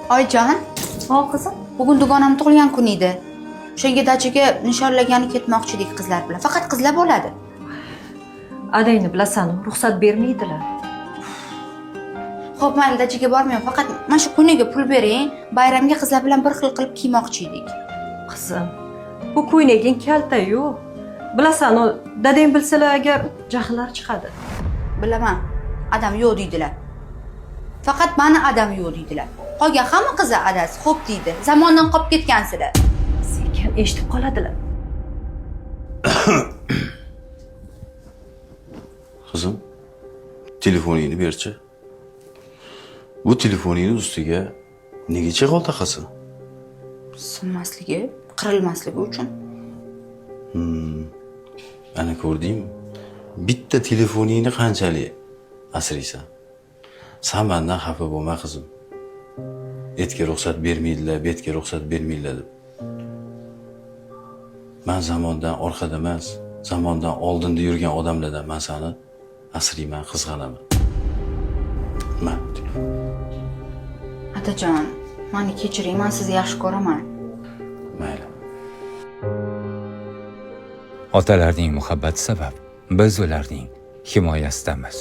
Oyjon, Hop qizim. bugun dugonam tug'ilgan kun edi. O'shanga dachaga nishonlagani ketmoqchi edik qizlar bilan. Faqat qizlar bo'ladi. Adangni bilasan, ruxsat bermaydilar. Xo'p, mayli, dachaga bormayman. Faqat mana shu kuniga pul bering. Bayramga qizlar bilan bir xil qilib kiymoqchi edik. Qizim, bu ko'ynaging kalta-yu. Bilasan, dadang bilsalar agar jahllari chiqadi. Bilaman, adam yo'q deydilar. Faqat meni adam yo'q deydilar. Qolgan hamma qizlar adasi xo'p deydi. Zamondan qolib ketgansizlar. Sekin eshitib qoladilar. Qizim, telefoningni berchi. Bu telefoningni ustiga nega chig'ol taqasan? Sinmasligi, qirilmasligi uchun. Ana ko'rdingmi? Bitta telefoningni qanchalik asraysan. Sen mendan xafa bo'lma qizim. Etga ruxsat bermaydilar, betga ruxsat bermaydilar deb. Men zamondan orqada emas, zamondan oldinda yurgan odamlardan men seni asrayman, qizg'anaman. Men Otajon, meni kechiring, men sizni yaxshi ko'raman. mayli. Otalarning muhabbati sabab biz ularning himoyasidamiz.